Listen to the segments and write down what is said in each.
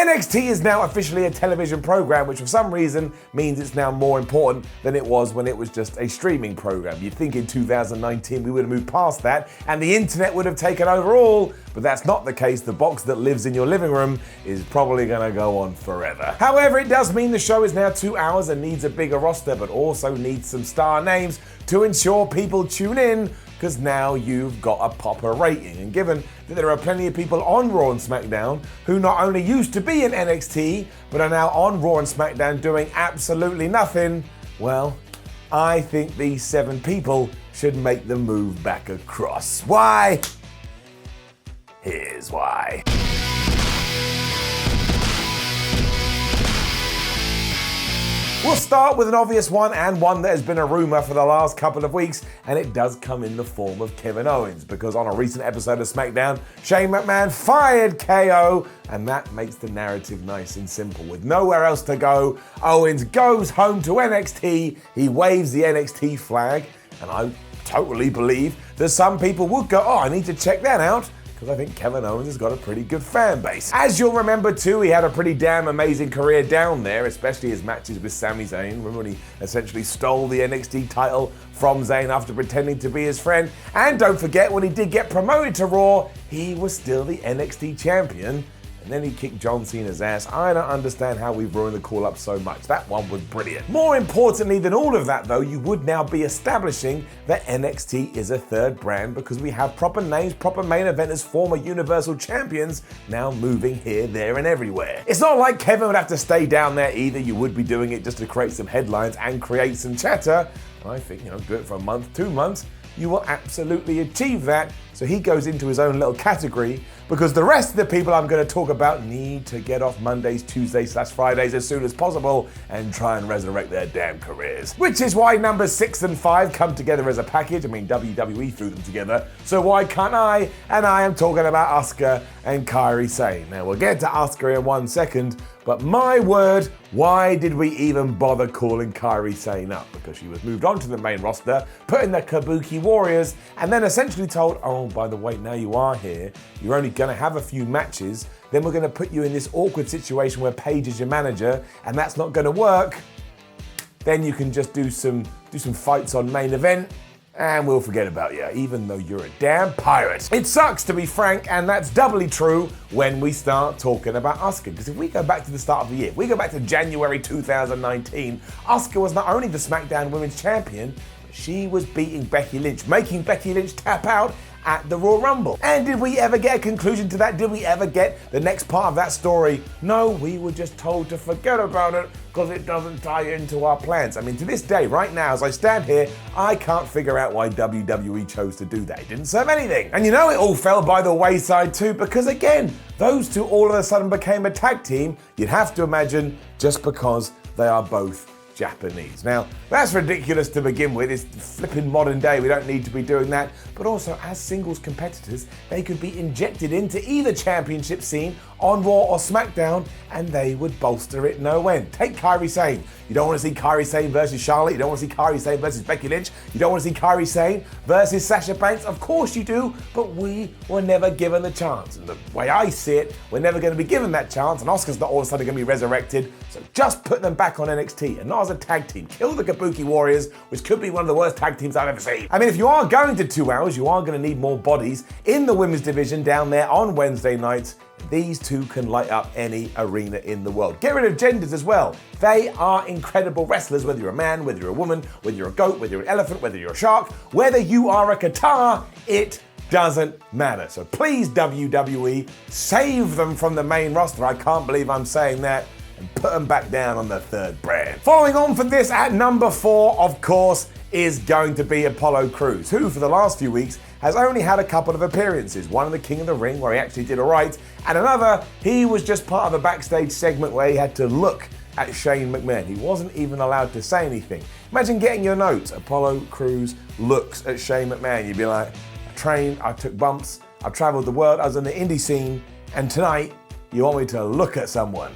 NXT is now officially a television program, which for some reason means it's now more important than it was when it was just a streaming program. You'd think in 2019 we would have moved past that and the internet would have taken over all, but that's not the case. The box that lives in your living room is probably going to go on forever. However, it does mean the show is now 2 hours and needs a bigger roster, but also needs some star names to ensure people tune in, because now you've got a proper rating. And given that there are plenty of people on Raw and SmackDown who not only used to be in NXT, but are now on Raw and SmackDown doing absolutely nothing, well, I think these 7 people should make the move back across. Why? Here's why. We'll start with an obvious one, and one that has been a rumour for the last couple of weeks, and it does come in the form of Kevin Owens, because on a recent episode of SmackDown, Shane McMahon fired KO, and that makes the narrative nice and simple. With nowhere else to go, Owens goes home to NXT, he waves the NXT flag, and I totally believe that some people would go, oh, I need to check that out, because I think Kevin Owens has got a pretty good fan base. As you'll remember too, he had a pretty damn amazing career down there, especially his matches with Sami Zayn. Remember when he essentially stole the NXT title from Zayn after pretending to be his friend? And don't forget, when he did get promoted to Raw, he was still the NXT champion. And then he kicked John Cena's ass. I don't understand how we've ruined the call-up so much. That one was brilliant. More importantly than all of that though, you would now be establishing that NXT is a third brand, because we have proper names, proper main eventers, former Universal Champions now moving here, there and everywhere. It's not like Kevin would have to stay down there either. You would be doing it just to create some headlines and create some chatter. I think, do it for a month, 2 months, you will absolutely achieve that. So he goes into his own little category, because the rest of the people I'm going to talk about need to get off Mondays, Tuesdays/Fridays as soon as possible and try and resurrect their damn careers. Which is why numbers 6 and 5 come together as a package. I mean, WWE threw them together, so why can't I? And I am talking about Asuka and Kairi Sane. Now, we'll get to Asuka in 1 second, but my word, why did we even bother calling Kairi Sane up? Because she was moved on to the main roster, put in the Kabuki Warriors, and then essentially told, oh, by the way, now you are here, you're only going to have a few matches, then we're going to put you in this awkward situation where Paige is your manager, and that's not going to work. Then you can just do some fights on main event, and we'll forget about you, even though you're a damn pirate. It sucks, to be frank, and that's doubly true when we start talking about Asuka. Because if we go back to the start of the year, if we go back to January 2019, Asuka was not only the SmackDown Women's Champion, but she was beating Becky Lynch, making Becky Lynch tap out at the Royal Rumble. And did we ever get a conclusion to that? Did we ever get the next part of that story? No, we were just told to forget about it because it doesn't tie into our plans. I mean, to this day, right now, as I stand here, I can't figure out why WWE chose to do that. It didn't serve anything. And it all fell by the wayside too, because again, those two all of a sudden became a tag team, you'd have to imagine, just because they are both Japanese. Now, that's ridiculous to begin with. It's flipping modern day. We don't need to be doing that. But also, as singles competitors, they could be injected into either championship scene on Raw or SmackDown, and they would bolster it no end. Take Kairi Sane. You don't want to see Kairi Sane versus Charlotte. You don't want to see Kairi Sane versus Becky Lynch. You don't want to see Kairi Sane versus Sasha Banks. Of course you do, but we were never given the chance. And the way I see it, we're never going to be given that chance, and Asuka's not all of a sudden going to be resurrected. So just put them back on NXT, and not as a tag team. Kill the Kabuki Warriors, which could be one of the worst tag teams I've ever seen. I mean, if you are going to 2 hours, you are going to need more bodies in the women's division down there on Wednesday nights. These two can light up any arena in the world. Get rid of genders as well. They are incredible wrestlers, whether you're a man, whether you're a woman, whether you're a goat, whether you're an elephant, whether you're a shark, whether you are a guitar, it doesn't matter. So please, WWE, save them from the main roster. I can't believe I'm saying that. And put them back down on the third brand. Following on from this, at number 4, of course, is going to be Apollo Crews, who for the last few weeks has only had a couple of appearances. One in the King of the Ring, where he actually did all right, and another, he was just part of a backstage segment where he had to look at Shane McMahon. He wasn't even allowed to say anything. Imagine getting your notes, Apollo Crews looks at Shane McMahon. You'd be like, I trained, I took bumps, I traveled the world, I was in the indie scene, and tonight you want me to look at someone.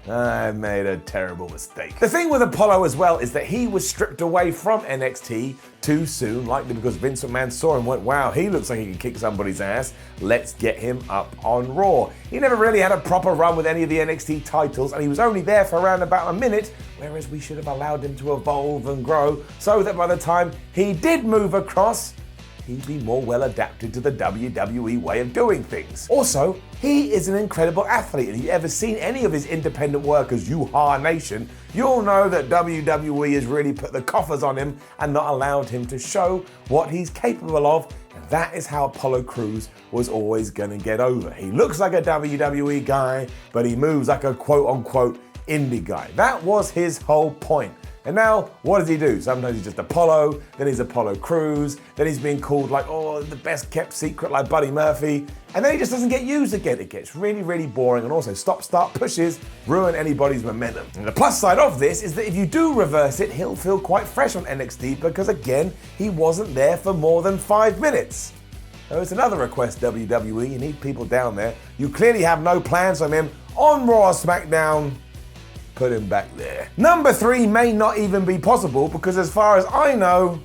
I made a terrible mistake. The thing with Apollo as well is that he was stripped away from NXT too soon, likely because Vince McMahon saw him and went, wow, he looks like he can kick somebody's ass. Let's get him up on Raw. He never really had a proper run with any of the NXT titles, and he was only there for around about a minute, whereas we should have allowed him to evolve and grow so that by the time he did move across, he'd be more well adapted to the WWE way of doing things. Also, he is an incredible athlete, and if you've ever seen any of his independent work as U-Ha Nation, you'll know that WWE has really put the coffers on him and not allowed him to show what he's capable of, and that is how Apollo Crews was always going to get over. He looks like a WWE guy, but he moves like a quote-unquote indie guy. That was his whole point. And now, what does he do? Sometimes he's just Apollo, then he's Apollo Crews, then he's being called like, oh, the best kept secret like Buddy Murphy, and then he just doesn't get used again. It gets really, really boring, and also stop-start pushes ruin anybody's momentum. And the plus side of this is that if you do reverse it, he'll feel quite fresh on NXT because, again, he wasn't there for more than 5 minutes. So it's another request, WWE, you need people down there. You clearly have no plans on him on Raw or SmackDown. Put him back there. Number 3 may not even be possible because as far as I know,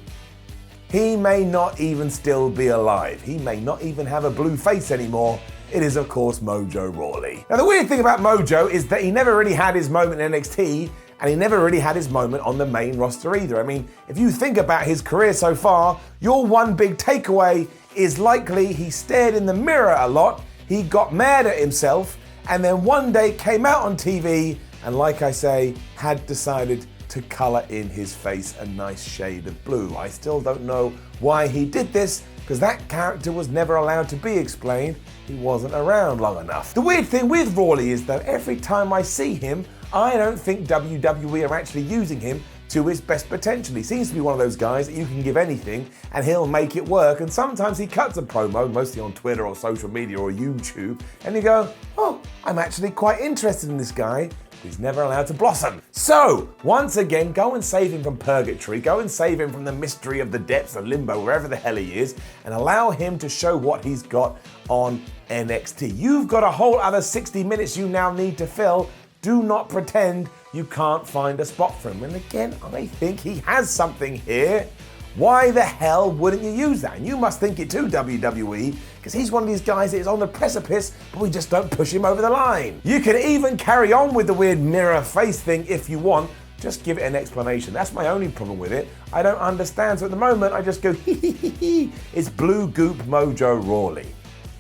he may not even still be alive. He may not even have a blue face anymore. It is, of course, Mojo Rawley. Now, the weird thing about Mojo is that he never really had his moment in NXT, and he never really had his moment on the main roster either. I mean, if you think about his career so far, your one big takeaway is likely he stared in the mirror a lot, he got mad at himself, and then one day came out on TV and, like I say, had decided to colour in his face a nice shade of blue. I still don't know why he did this, because that character was never allowed to be explained. He wasn't around long enough. The weird thing with Rawley is that every time I see him, I don't think WWE are actually using him to his best potential. He seems to be one of those guys that you can give anything and he'll make it work, and sometimes he cuts a promo, mostly on Twitter or social media or YouTube, and you go, oh, I'm actually quite interested in this guy. He's never allowed to blossom. So, once again, go and save him from purgatory, go and save him from the mystery of the depths of limbo, wherever the hell he is, and allow him to show what he's got on NXT. You've got a whole other 60 minutes you now need to fill. Do not pretend you can't find a spot for him. And again, I think he has something here. Why the hell wouldn't you use that? And you must think it too, WWE, because he's one of these guys that is on the precipice, but we just don't push him over the line. You can even carry on with the weird mirror face thing if you want. Just give it an explanation. That's my only problem with it. I don't understand. So at the moment, I just go, hee hee hee hee. It's Blue Goop Mojo Rawley.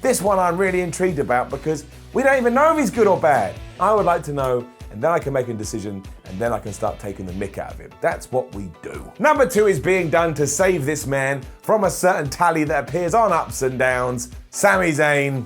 This one I'm really intrigued about because we don't even know if he's good or bad. I would like to know, and then I can make a decision, and then I can start taking the mick out of him. That's what we do. Number 2 is being done to save this man from a certain tally that appears on Ups and Downs. Sami Zayn,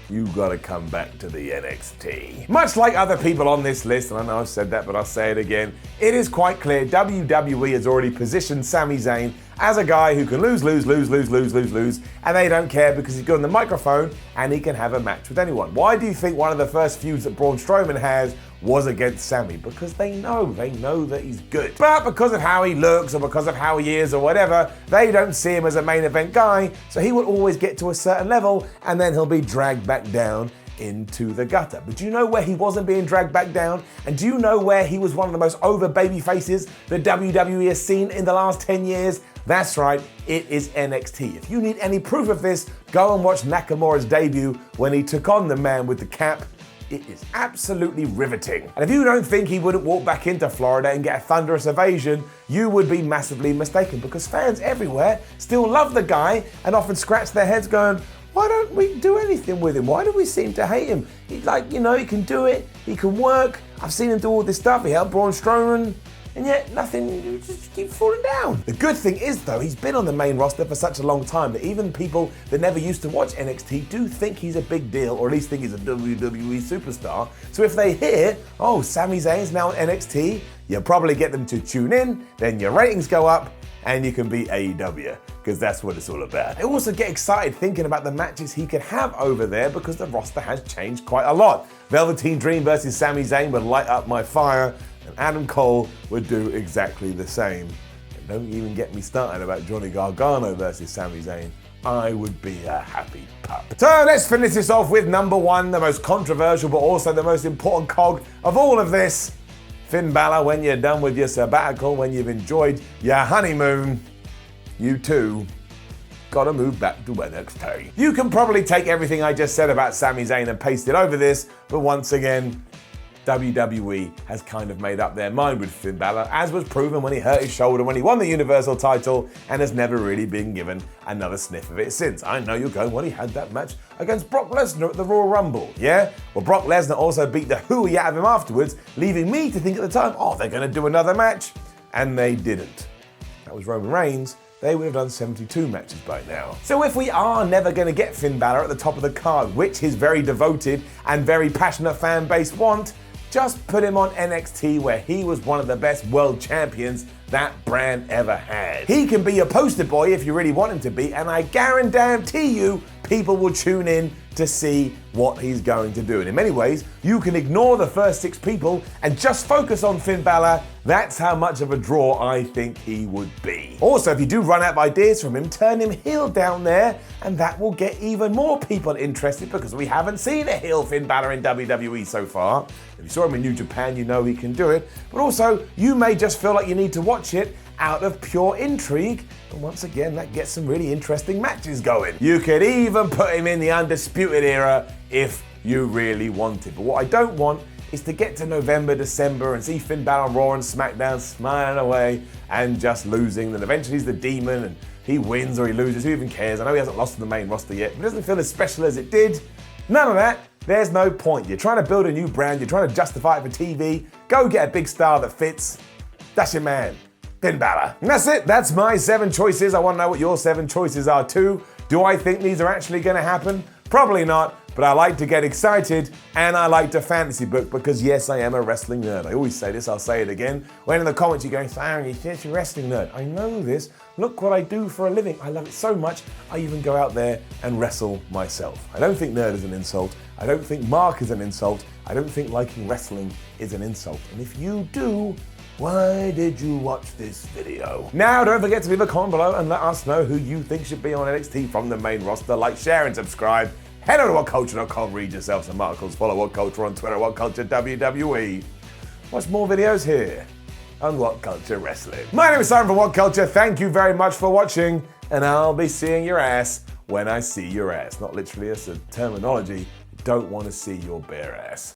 you gotta come back to the NXT. Much like other people on this list, and I know I've said that, but I'll say it again, it is quite clear WWE has already positioned Sami Zayn as a guy who can lose, and they don't care because he's good on the microphone and he can have a match with anyone. Why do you think one of the first feuds that Braun Strowman has was against Sami? Because they know that he's good. But because of how he looks or because of how he is or whatever, they don't see him as a main event guy, so he will always get to a certain level and then he'll be dragged back down into the gutter. But do you know where he wasn't being dragged back down? And do you know where he was one of the most over baby faces that WWE has seen in the last 10 years? That's right, it is NXT. If you need any proof of this, go and watch Nakamura's debut when he took on the man with the cap. It is absolutely riveting. And if you don't think he wouldn't walk back into Florida and get a thunderous ovation, you would be massively mistaken, because fans everywhere still love the guy and often scratch their heads going, why don't we do anything with him? Why do we seem to hate him? He can do it, he can work. I've seen him do all this stuff, he helped Braun Strowman, and yet nothing, you just keep falling down. The good thing is though, he's been on the main roster for such a long time that even people that never used to watch NXT do think he's a big deal, or at least think he's a WWE superstar. So if they hear, oh, Sami Zayn's now on NXT, you'll probably get them to tune in, then your ratings go up, and you can beat AEW, because that's what it's all about. I also get excited thinking about the matches he could have over there, because the roster has changed quite a lot. Velveteen Dream versus Sami Zayn would light up my fire, and Adam Cole would do exactly the same. And don't even get me started about Johnny Gargano versus Sami Zayn. I would be a happy pup. So let's finish this off with number one, the most controversial but also the most important cog of all of this. Finn Balor, when you're done with your sabbatical, when you've enjoyed your honeymoon, you too gotta move back to NXT. You can probably take everything I just said about Sami Zayn and paste it over this, but once again, WWE has kind of made up their mind with Finn Balor, as was proven when he hurt his shoulder when he won the Universal title, and has never really been given another sniff of it since. I know you're going, well, he had that match against Brock Lesnar at the Royal Rumble. Yeah? Well, Brock Lesnar also beat the hooey out of him afterwards, leaving me to think at the time, oh, they're going to do another match. And they didn't. That was Roman Reigns. They would have done 72 matches by now. So if we are never going to get Finn Balor at the top of the card, which his very devoted and very passionate fan base want, just put him on NXT, where he was one of the best world champions that brand ever had. He can be a poster boy if you really want him to be, and I guarantee you people will tune in to see what he's going to do. And in many ways, you can ignore the first 6 people and just focus on Finn Balor. That's how much of a draw I think he would be. Also, if you do run out of ideas from him, turn him heel down there, and that will get even more people interested, because we haven't seen a heel Finn Balor in WWE so far. If you saw him in New Japan, you know he can do it. But also, you may just feel like you need to watch it out of pure intrigue, and once again, that gets some really interesting matches going. You could even put him in the Undisputed Era if you really wanted. But what I don't want is to get to November, December and see Finn Balor on Raw and SmackDown smiling away and just losing. Then eventually he's the demon and he wins or he loses. Who even cares? I know he hasn't lost to the main roster yet, but it doesn't feel as special as it did. None of that. There's no point. You're trying to build a new brand. You're trying to justify it for TV. Go get a big star that fits. That's your man, Finn Balor. And that's it. That's my 7 choices. I want to know what your 7 choices are too. Do I think these are actually going to happen? Probably not, but I like to get excited and I like to fantasy book because yes, I am a wrestling nerd. I always say this, I'll say it again. When in the comments you're going, Sami, you're a wrestling nerd. I know this. Look what I do for a living. I love it so much, I even go out there and wrestle myself. I don't think nerd is an insult. I don't think mark is an insult. I don't think liking wrestling is an insult. And if you do, why did you watch this video? Now, don't forget to leave a comment below and let us know who you think should be on NXT from the main roster. Like, share, and subscribe. Head over to whatculture.com, read yourself some articles, follow What Culture on Twitter, What Culture WWE. Watch more videos here on What Culture Wrestling. My name is Simon from What Culture. Thank you very much for watching, and I'll be seeing your ass when I see your ass. Not literally, it's a terminology. Don't want to see your bare ass.